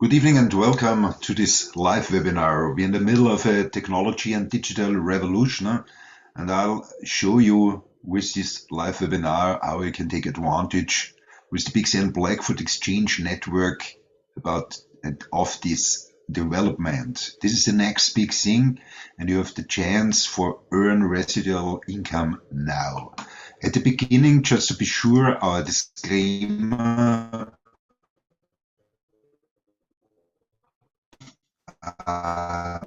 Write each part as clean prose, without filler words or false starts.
Good evening and welcome to this live webinar. We're in the middle of a technology and digital revolution, and I'll show you with this live webinar how you can take advantage with the big Blackfort exchange network of this development. This is the next big thing, and you have the chance for earn residual income now. At the beginning, just to be sure, our disclaimer. I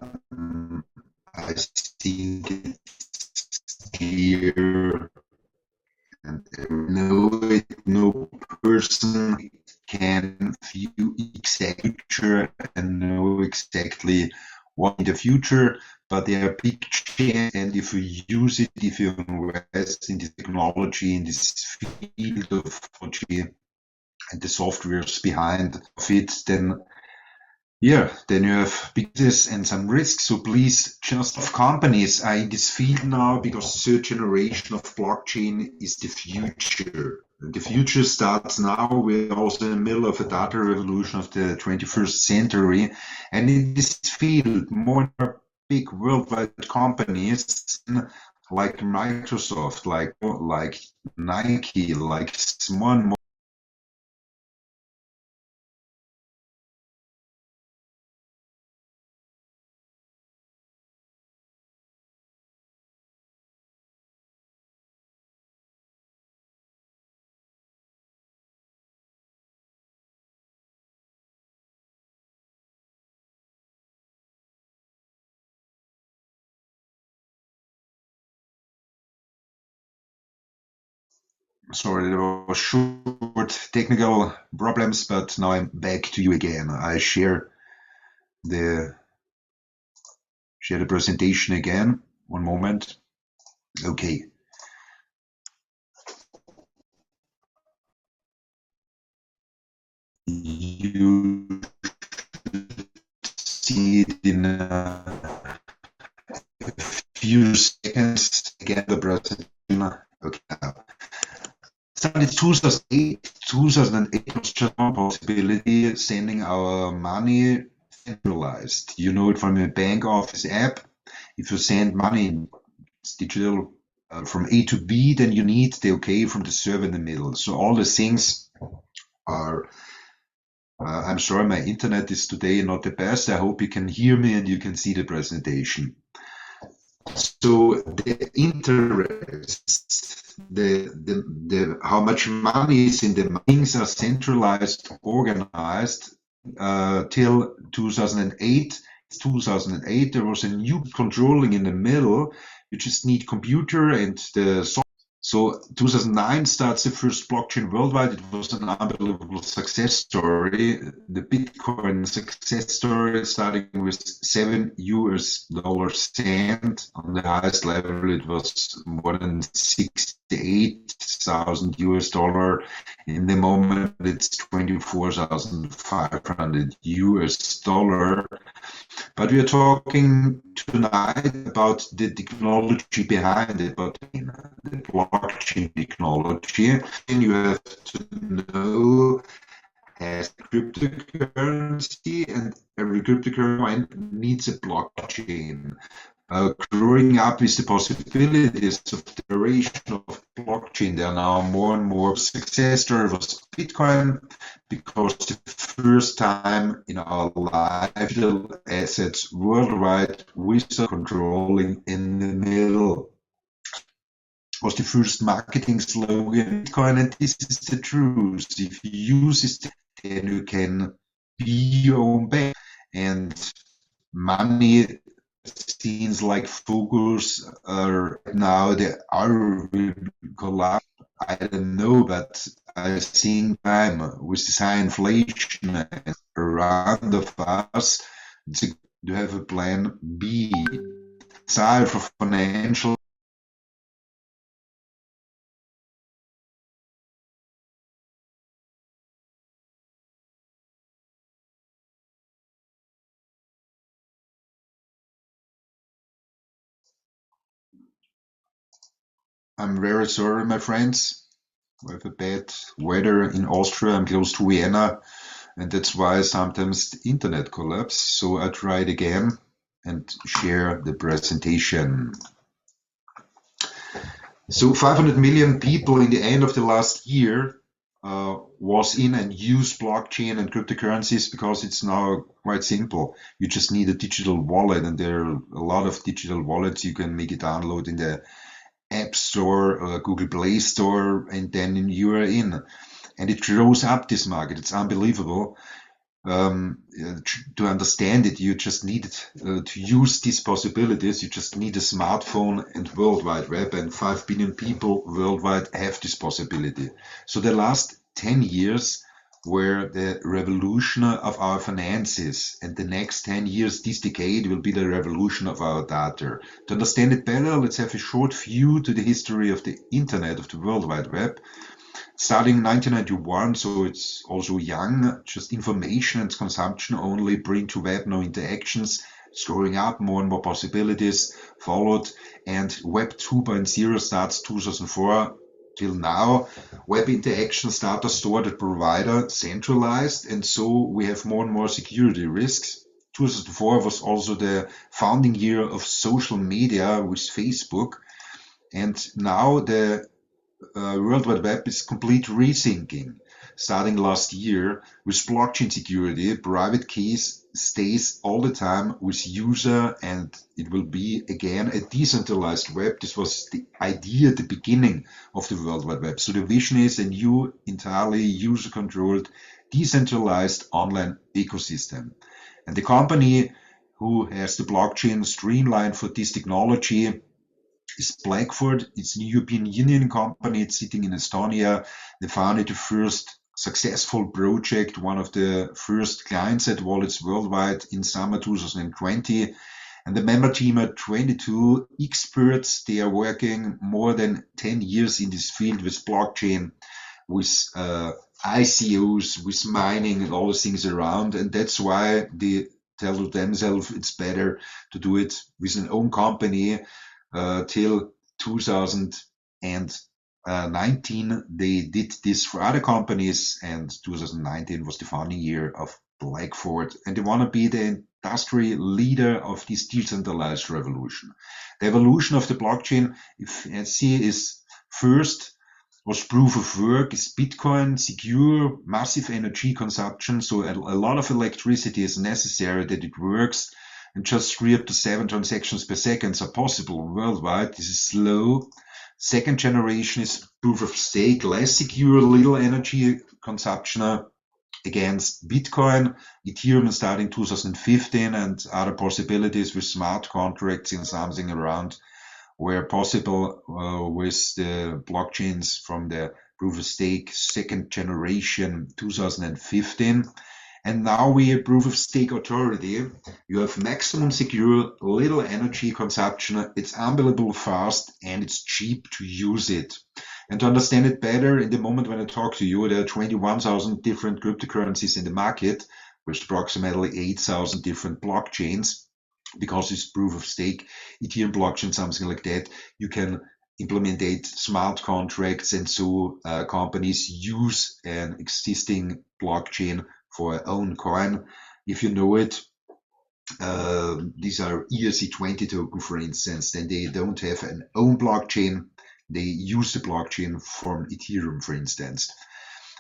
think it's clear, and no person can view exactly future and know exactly what in the future, but there are big chances, and if you use it, if you invest in the technology, in this field of technology and the softwares behind it, then you have business and some risks. So please, just of companies are in this field now because the third generation of blockchain is the future. The future starts now. We're also in the middle of a data revolution of the 21st century. And in this field, more and more big worldwide companies like Microsoft, like Nike, like more and more Sorry, there was short technical problems, but now I'm back to you again. I the share the presentation again. One moment. Okay. You see it in a few seconds. Again, the presentation. Okay. Started 2008 was just one possibility, sending our money centralized. You know it from a bank office app. If you send money, it's digital from A to B, then you need the okay from the server in the middle. So all the things are, I'm sorry, my internet is today not the best. I hope you can hear me and you can see the presentation. So the interest, the how much money is in the things are centralized, organized till 2008. 2008, there was a new controlling in the middle. You just need computer and the software. So 2009 starts the first blockchain worldwide. It was an unbelievable success story. The Bitcoin success story, starting with $7 on the highest level. It was more than 68,000 US dollar. In the moment, it's 24,500 US dollar. But we are talking tonight about the technology behind it, about the blockchain technology. And you have to know as cryptocurrency, and every cryptocurrency needs a blockchain. Growing up with the possibilities of the duration of blockchain, there are now more and more success stories was Bitcoin, because the first time in our life, digital assets worldwide without controlling in the middle was the first marketing slogan Bitcoin, and this is the truth. If you use it, then you can be your own bank. And money seems like focus now the hour will collapse. I don't know, but I think time with this high inflation around of us to have a plan B. Side for financial. I'm very sorry, my friends. We have a bad weather in Austria. I'm close to Vienna. and that's why sometimes the internet collapses. So I try it again and share the presentation. So 500 million people in the end of the last year was in and use blockchain and cryptocurrencies because it's now quite simple. You just need a digital wallet, and there are a lot of digital wallets. You can make it download in the App Store or Google Play Store, and then you are in. And it grows up this market. It's unbelievable. To understand it, you just need to use these possibilities. You just need a smartphone and World Wide Web, and 5 billion people worldwide have this possibility. So the last 10 years were the revolution of our finances, and the next 10 years, this decade, will be the revolution of our data. To understand it better, let's have a short view to the history of the internet, of the World Wide Web. Starting 1991, so it's also young, just information and consumption only, bring to web, no interactions. It's growing up, more and more possibilities followed, and Web 2.0 starts 2004 till now. Web interactions, data stored at provider, centralized, and so we have more and more security risks. 2004 was also the founding year of social media with Facebook, and now the World Wide Web is complete rethinking. Starting last year with blockchain security, private keys stays all the time with user, and it will be again a decentralized web. This was the idea at the beginning of the World Wide Web. So the vision is a new, entirely user-controlled, decentralized online ecosystem. And the company who has the blockchain streamlined for this technology is Blackfort. It's a European Union company. It's sitting in Estonia. They founded the first successful project, one of the first client-side wallets worldwide in summer 2020. And the member team are 22 experts. They are working more than 10 years in this field with blockchain, with ICOs, with mining and all the things around. And that's why they tell to themselves it's better to do it with an own company. Till 2019, they did this for other companies, and 2019 was the founding year of Blackfort, and they want to be the industry leader of this decentralized revolution. The evolution of the blockchain, if you see, is first was proof of work, is Bitcoin, secure, massive energy consumption, so a lot of electricity is necessary that it works. And just 3 up to 7 transactions per second are possible worldwide. This is slow. Second generation is proof of stake, less secure, little energy consumption against Bitcoin. Ethereum starting 2015, and other possibilities with smart contracts and something around were possible with the blockchains from the proof of stake second generation 2015. And now we have proof of stake authority. You have maximum secure, little energy consumption. It's unbelievable fast, and it's cheap to use it. And to understand it better, in the moment when I talk to you, there are 21,000 different cryptocurrencies in the market, with approximately 8,000 different blockchains. Because it's proof of stake, Ethereum blockchain, something like that, you can implement smart contracts, and so companies use an existing blockchain for our own coin. If you know it, these are ERC20 token, for instance, then they don't have an own blockchain. They use the blockchain from Ethereum, for instance.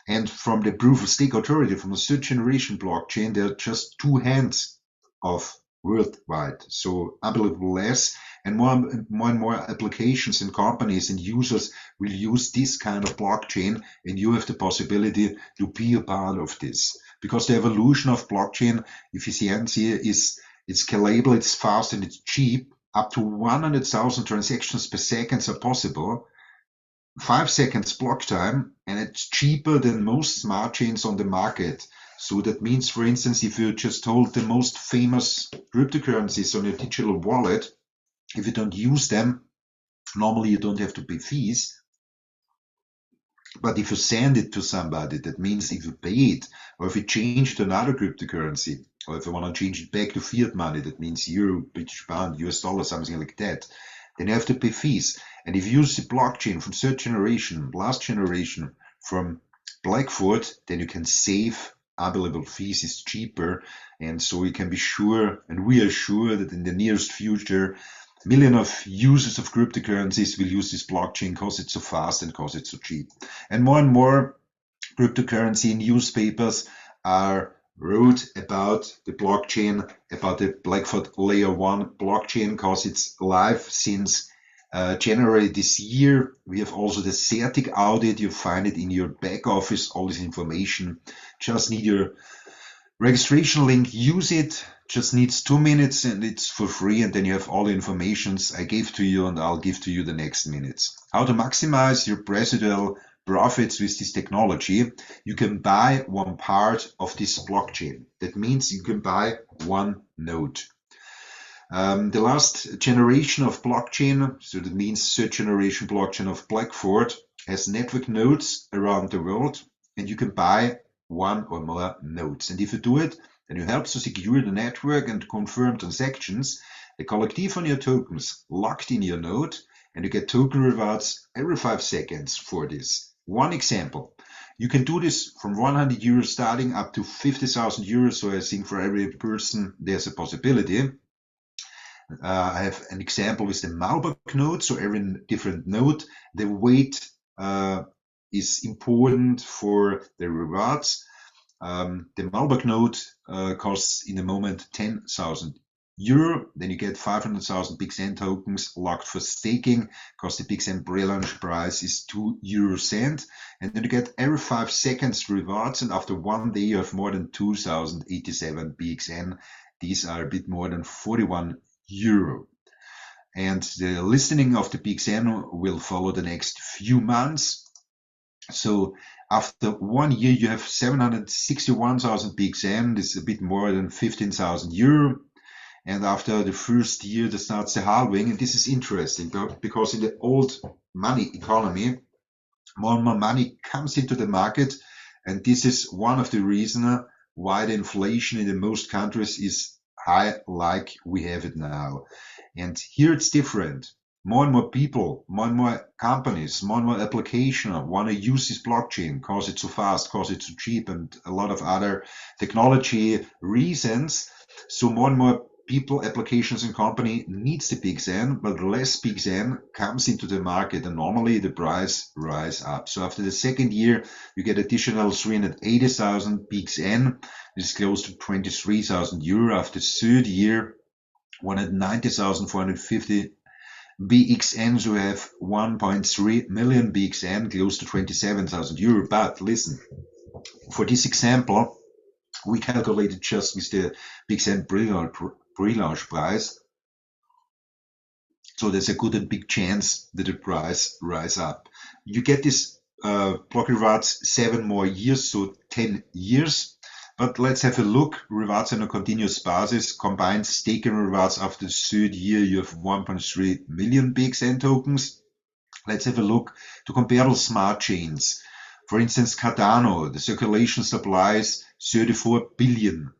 And from the proof of stake authority, from the third generation blockchain, there are just 2 hands of worldwide. So unbelievable less, and more and more applications and companies and users will use this kind of blockchain, and you have the possibility to be a part of this. Because the evolution of blockchain efficiency is it's scalable, it's fast, and it's cheap. Up to 100,000 transactions per second are possible. 5 seconds block time, and it's cheaper than most smart chains on the market. So that means, for instance, if you just hold the most famous cryptocurrencies on your digital wallet, if you don't use them, normally you don't have to pay fees. But if you send it to somebody, that means if you pay it, or if you change to another cryptocurrency, or if you want to change it back to fiat money, that means euro, British pound, US dollar, something like that, then you have to pay fees. And if you use the blockchain from third generation, last generation from Blackfort, then you can save unbillable fees is cheaper. And so you can be sure, and we are sure, that in the nearest future, millions of users of cryptocurrencies will use this blockchain because it's so fast and because it's so cheap. And more cryptocurrency newspapers are wrote about the blockchain, about the Blackfort Layer 1 blockchain, because it's live since January this year. We have also the CERTIC audit. You find it in your back office, all this information. Just need your registration link, use it, just needs 2 minutes and it's for free, and then you have all the informations I gave to you and I'll give to you the next minutes. How to maximize your residual profits with this technology. You can buy one part of this blockchain. That means you can buy one node. The last generation of blockchain, so that means third generation blockchain of Blackfort, has network nodes around the world, and you can buy one or more nodes. And if you do it, then you help to secure the network and confirm transactions. The collective on your tokens locked in your node, and you get token rewards every 5 seconds for this. One example, you can do this from 100 euros starting up to 50,000 euros. So I think for every person there's a possibility. I have an example with the Malbach node. So every different node, the weight is important for the rewards. The Malbach node costs in the moment 10,000 euro. Then you get 500,000 BXN tokens locked for staking, because the BXN pre-launch price is 2 euro cent. And then you get every 5 seconds rewards. And after 1 day, you have more than 2,087 BXN. These are a bit more than 41 euro. And the listing of the BXN will follow the next few months. So after 1 year, you have 761,000 BXN. This is a bit more than 15,000 euro. And after the first year, there starts the halving. And this is interesting because in the old money economy, more and more money comes into the market. And this is one of the reasons why the inflation in the most countries is high, like we have it now. And here it's different. More and more people, more and more companies, more and more applications want to use this blockchain because it's so fast, because it's so cheap, and a lot of other technology reasons. So more and more people, applications, and company needs the BXN, but less BXN comes into the market, and normally the price rise up. So after the second year, you get additional 380,000 BXN. This is close to 23,000 euro. After the third year, 190,450 BXN, so we have 1.3 million BXN, close to 27,000 euro. But listen, for this example, we calculated just with the BXN pre-launch price. So there's a good and big chance that the price rise up. You get this block rewards 7 more years, so 10 years. But let's have a look. Rewards on a continuous basis. Combined staking rewards after the third year, you have 1.3 million BXN tokens. Let's have a look to comparable smart chains. For instance, Cardano, the circulation supply is 34 billion.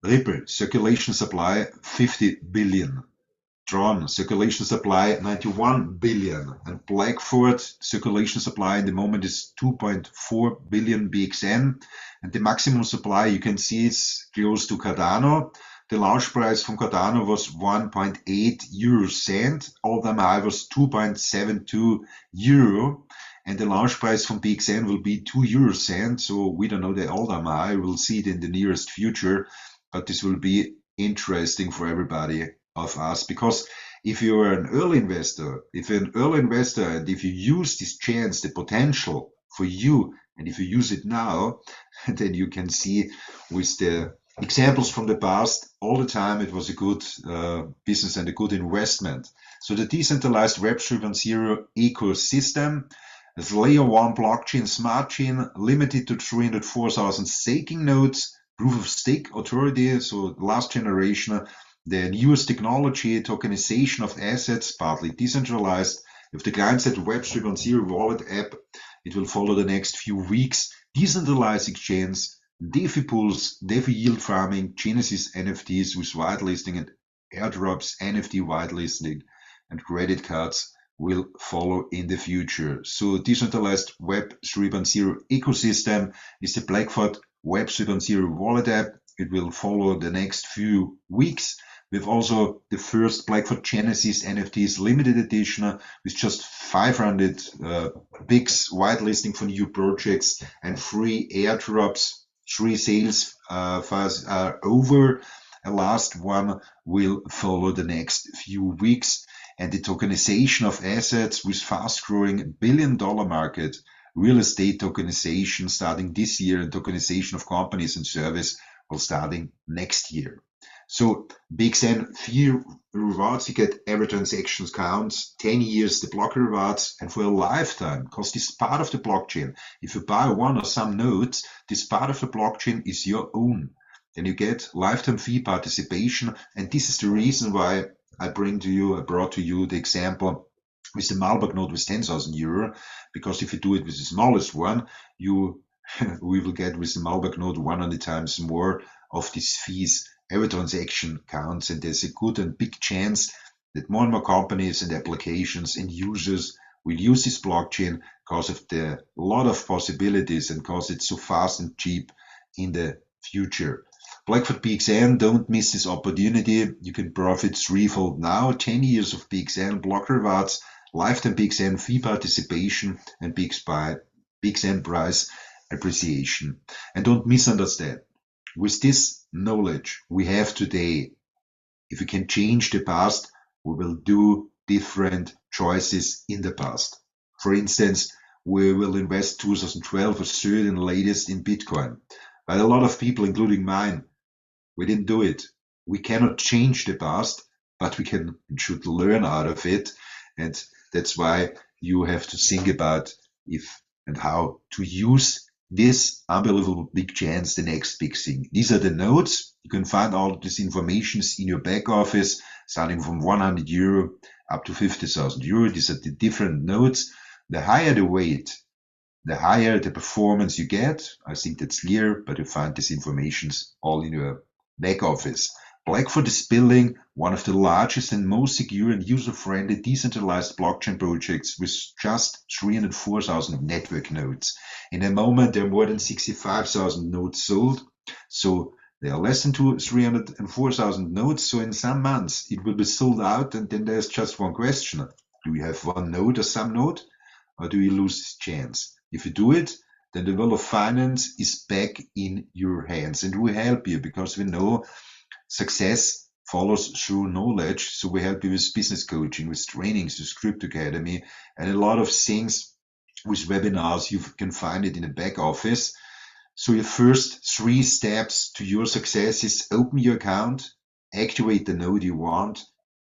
Ripple, circulation supply 50 billion. Tron, circulation supply 91 billion. And Blackfort, circulation supply in the moment is 2.4 billion BXN. And the maximum supply you can see is close to Cardano. The launch price from Cardano was 1.8 euro cent. All-time high was 2.72 euro. And the launch price from BXN will be 2 euro cent. So we don't know the all-time high. We'll see it in the nearest future. But this will be interesting for everybody of us, because if you are an early investor, and if you use this chance, the potential for you, and if you use it now, then you can see with the examples from the past, all the time it was a good business and a good investment. So the decentralized Web 3.0 ecosystem is layer 1 blockchain smart chain, limited to 304,000 staking nodes, proof of stake authority, so last generation, the newest technology, tokenization of assets, partly decentralized. With the client-side Web 3.0 wallet app, it will follow the next few weeks. Decentralized exchange, DeFi pools, DeFi yield farming, Genesis NFTs with whitelisting and airdrops, NFT whitelisting, and credit cards will follow in the future. So decentralized Web 3.0 ecosystem is the Blackfort Web 3.0 wallet app. It will follow the next few weeks. We have also the first Blackfort Genesis NFTs limited edition with just 500 bigs whitelisting for new projects and free airdrops. 3 sales files are over. A last one will follow the next few weeks. And the tokenization of assets with fast-growing billion-dollar market, real estate tokenization starting this year, and tokenization of companies and service will starting next year. So BXN fee rewards, you get every transactions counts, 10 years the block rewards, and for a lifetime, because this part of the blockchain, if you buy one or some nodes, this part of the blockchain is your own. Then you get lifetime fee participation, and this is the reason why I brought to you the example with the Marburg node with 10,000 euro, because if you do it with the smallest one, we will get with the Marburg node 100 times more of these fees. Every transaction counts, and there's a good and big chance that more and more companies and applications and users will use this blockchain because of the lot of possibilities and because it's so fast and cheap in the future. Blackfort BXN, don't miss this opportunity. You can profit threefold now, 10 years of BXN block rewards, lifetime BXN fee participation, and BXN price appreciation. And don't misunderstand. With this knowledge we have today, if we can change the past, we will do different choices in the past. For instance, we will invest 2012 or third and latest in Bitcoin. But a lot of people, including mine, we didn't do it. We cannot change the past, but we can and should learn out of it. And that's why you have to think about if and how to use this unbelievable big chance, the next big thing. These are the nodes. You can find all this information in your back office, starting from 100 euro up to 50,000 euro. These are the different nodes. The higher the weight, the higher the performance you get. I think that's clear, but you find these informations all in your back office. Blackfort is building one of the largest and most secure and user-friendly decentralized blockchain projects with just 304,000 network nodes. In a moment, there are more than 65,000 nodes sold. So there are less than 304,000 nodes. So in some months, it will be sold out. And then there's just one question. Do we have one node or some node? Or do we lose this chance? If you do it, then the world of finance is back in your hands. And we help you because we know success follows through knowledge. So we help you with business coaching, with trainings, with Script Academy, and a lot of things with webinars. You can find it in the back office. So your first 3 steps to your success is open your account, activate the node you want.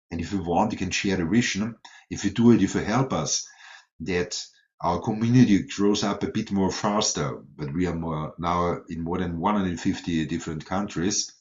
And if you want, you can share the vision. If you do it, if you help us, that our community grows up a bit more faster, but we are now in more than 150 different countries.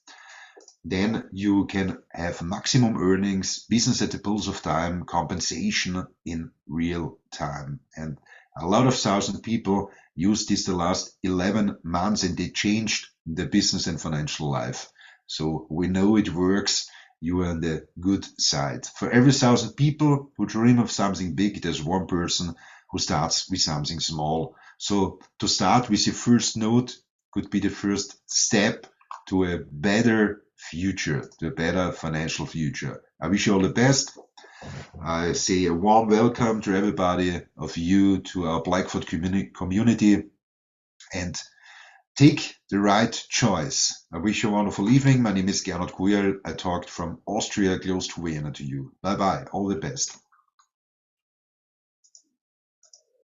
Then you can have maximum earnings, business at the pulse of time, compensation in real time. And a lot of thousand people used this the last 11 months and they changed their business and financial life. So we know it works. You are on the good side. For every 1,000 people who dream of something big, there's one person who starts with something small. So to start with your first node could be the first step to a better future, to a better financial future. I wish you all the best. I say a warm welcome to everybody of you to our Blackfort community, and take the right choice. I wish you a wonderful evening. My name is Gernot Kujer. I talked from Austria, close to Vienna to you. Bye bye. All the best.